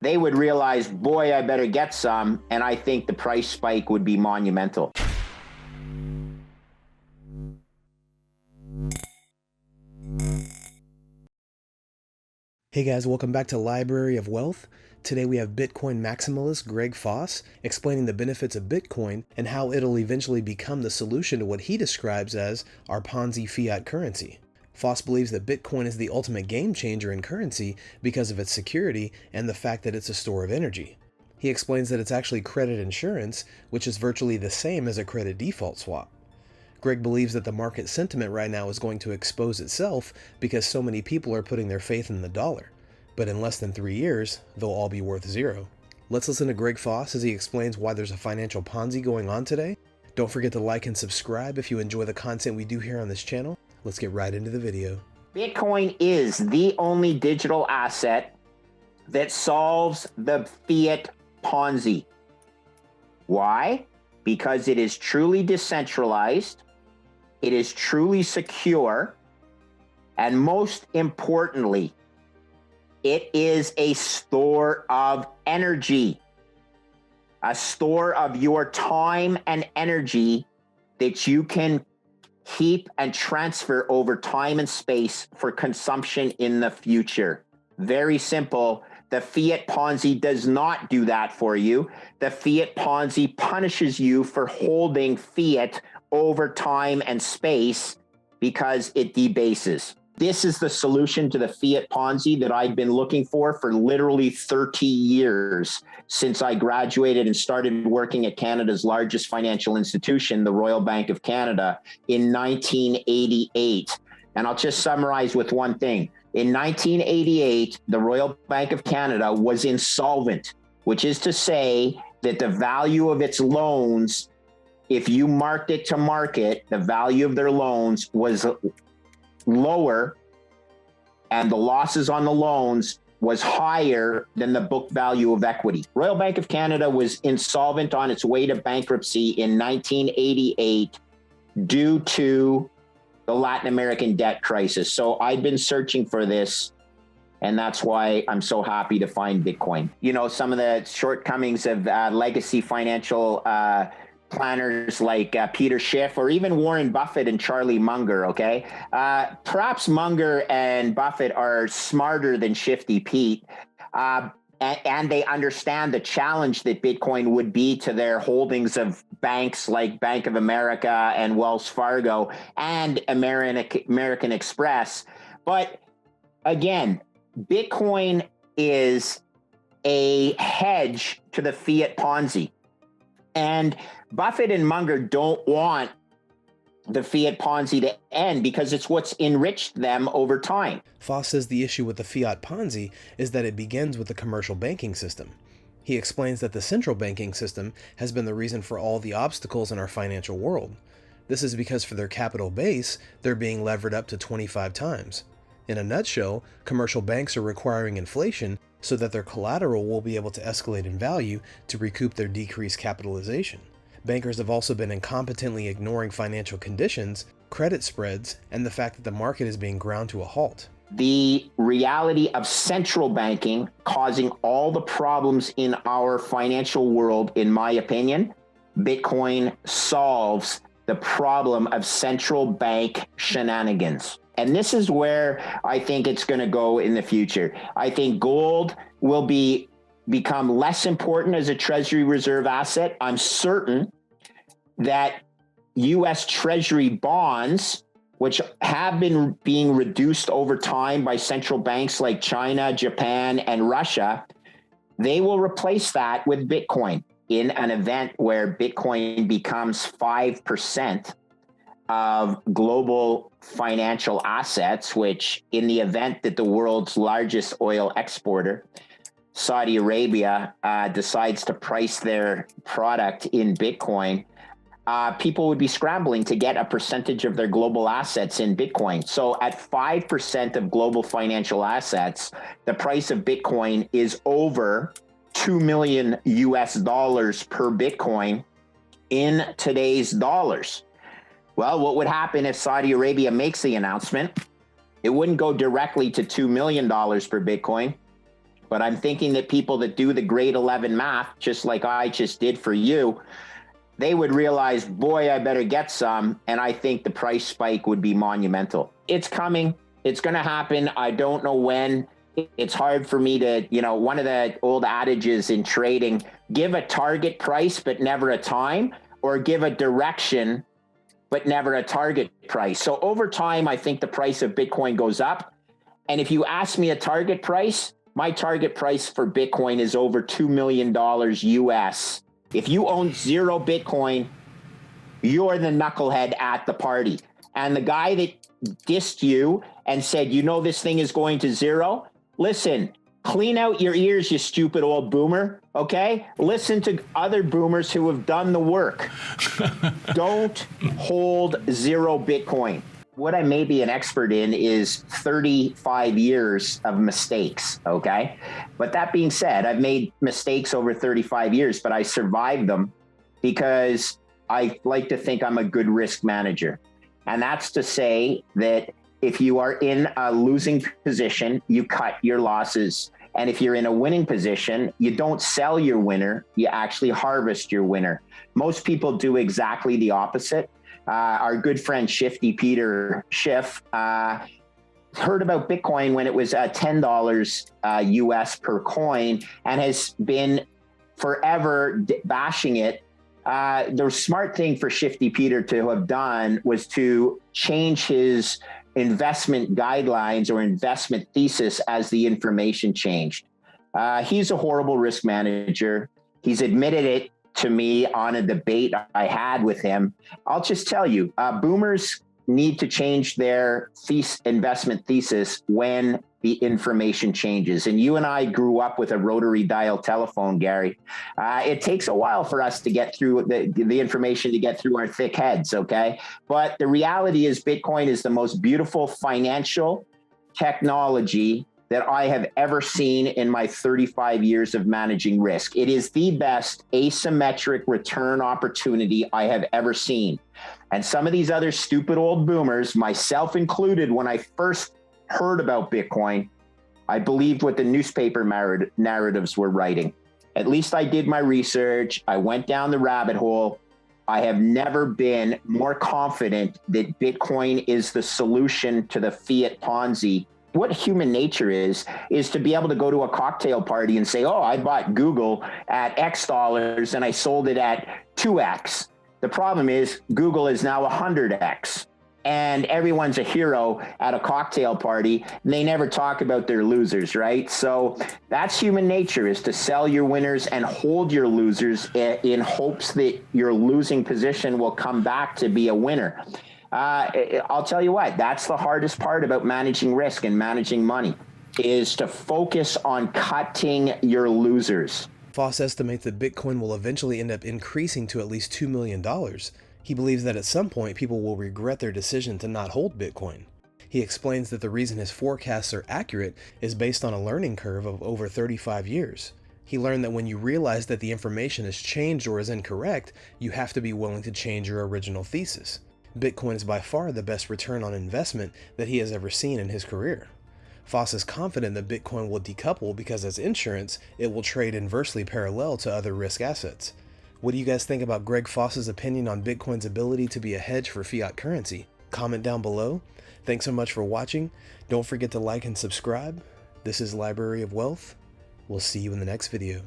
they would realize, boy, I better get some, and I think the price spike would be monumental. Hey guys, welcome back to Library of Wealth. Today we have Bitcoin maximalist Greg Foss explaining the benefits of Bitcoin and how it'll eventually become the solution to what he describes as our Ponzi fiat currency. Foss believes that Bitcoin is the ultimate game changer in currency because of its security and the fact that it's a store of energy. He explains that it's actually credit insurance, which is virtually the same as a credit default swap. Greg believes that the market sentiment right now is going to expose itself because so many people are putting their faith in the dollar. But in less than 3 years, they'll all be worth zero. Let's listen to Greg Foss as he explains why there's a financial Ponzi going on today. Don't forget to like and subscribe if you enjoy the content we do here on this channel. Let's get right into the video. Bitcoin is the only digital asset that solves the fiat Ponzi. Why? Because it is truly decentralized, it is truly secure, and most importantly, it is a store of energy, a store of your time and energy that you can keep and transfer over time and space for consumption in the future. Very simple. The fiat Ponzi does not do that for you. The fiat Ponzi punishes you for holding fiat over time and space because it debases. This is the solution to the fiat Ponzi that I've been looking for literally 30 years since I graduated and started working at Canada's largest financial institution, the Royal Bank of Canada, in 1988. And I'll just summarize with one thing. In 1988, the Royal Bank of Canada was insolvent, which is to say that the value of its loans, if you marked it to market, the value of their loans was lower and the losses on the loans was higher than the book value of equity. Royal Bank of Canada was insolvent on its way to bankruptcy in 1988 due to the Latin American debt crisis. So I've been searching for this, and that's why I'm so happy to find Bitcoin. You know, some of the shortcomings of legacy financial planners like Peter Schiff or even Warren Buffett and Charlie Munger, okay? Perhaps Munger and Buffett are smarter than Shifty Pete, and they understand the challenge that Bitcoin would be to their holdings of banks like Bank of America and Wells Fargo and American Express. But again, Bitcoin is a hedge to the fiat Ponzi. And Buffett and Munger don't want the fiat Ponzi to end because it's what's enriched them over time. Foss says the issue with the fiat Ponzi is that it begins with the commercial banking system. He explains that the central banking system has been the reason for all the obstacles in our financial world. This is because for their capital base, they're being levered up to 25 times. In a nutshell, commercial banks are requiring inflation so that their collateral will be able to escalate in value to recoup their decreased capitalization. Bankers have also been incompetently ignoring financial conditions, credit spreads, and the fact that the market is being ground to a halt. The reality of central banking causing all the problems in our financial world, in my opinion, Bitcoin solves the problem of central bank shenanigans. And this is where I think it's going to go in the future. I think gold will become less important as a Treasury reserve asset. I'm certain that U.S. Treasury bonds, which have been being reduced over time by central banks like China, Japan, and Russia, they will replace that with Bitcoin in an event where Bitcoin becomes 5% of global financial assets, which in the event that the world's largest oil exporter, Saudi Arabia, decides to price their product in Bitcoin, people would be scrambling to get a percentage of their global assets in Bitcoin. So at 5% of global financial assets, the price of Bitcoin is over 2 million US dollars per Bitcoin in today's dollars. Well, what would happen if Saudi Arabia makes the announcement? It wouldn't go directly to $2 million per Bitcoin. But I'm thinking that people that do the grade 11 math, just like I just did for you, they would realize, boy, I better get some. And I think the price spike would be monumental. It's coming. It's going to happen. I don't know when. It's hard for me to, one of the old adages in trading, give a target price, but never a time, or give a direction, but never a target price. So over time, I think the price of Bitcoin goes up. And if you ask me a target price, my target price for Bitcoin is over $2 million US. If you own 0 Bitcoin, you're the knucklehead at the party. And the guy that dissed you and said, this thing is going to 0, listen, clean out your ears, you stupid old boomer, okay? Listen to other boomers who have done the work. Don't hold 0 Bitcoin. What I may be an expert in is 35 years of mistakes, okay? But that being said, I've made mistakes over 35 years, but I survived them because I like to think I'm a good risk manager. And that's to say that if you are in a losing position, you cut your losses. And if you're in a winning position, you don't sell your winner, you actually harvest your winner. Most people do exactly the opposite. Our good friend Shifty Peter Schiff heard about Bitcoin when it was $10 US per coin and has been forever bashing it. The smart thing for Shifty Peter to have done was to change his investment guidelines or investment thesis as the information changed. He's a horrible risk manager. He's admitted it to me on a debate I had with him. I'll just tell you, boomers need to change their investment thesis when the information changes. And you and I grew up with a rotary dial telephone, Gary. It takes a while for us to get through the information to get through our thick heads, okay? But the reality is Bitcoin is the most beautiful financial technology that I have ever seen in my 35 years of managing risk. It is the best asymmetric return opportunity I have ever seen. And some of these other stupid old boomers, myself included, when I first heard about Bitcoin, I believed what the newspaper narratives were writing. At least I did my research. I went down the rabbit hole. I have never been more confident that Bitcoin is the solution to the fiat Ponzi. What human nature is to be able to go to a cocktail party and say, oh, I bought Google at X dollars and I sold it at 2X. The problem is Google is now 100X. And everyone's a hero at a cocktail party. They never talk about their losers, right? So that's human nature, is to sell your winners and hold your losers in hopes that your losing position will come back to be a winner. I'll tell you what, that's the hardest part about managing risk and managing money, is to focus on cutting your losers. Foss estimates that Bitcoin will eventually end up increasing to at least $2 million. He believes that at some point people will regret their decision to not hold Bitcoin. He explains that the reason his forecasts are accurate is based on a learning curve of over 35 years. He learned that when you realize that the information has changed or is incorrect, you have to be willing to change your original thesis. Bitcoin is by far the best return on investment that he has ever seen in his career. Foss is confident that Bitcoin will decouple because as insurance, it will trade inversely parallel to other risk assets. What do you guys think about Greg Foss's opinion on Bitcoin's ability to be a hedge for fiat currency? Comment down below. Thanks so much for watching. Don't forget to like and subscribe. This is Library of Wealth. We'll see you in the next video.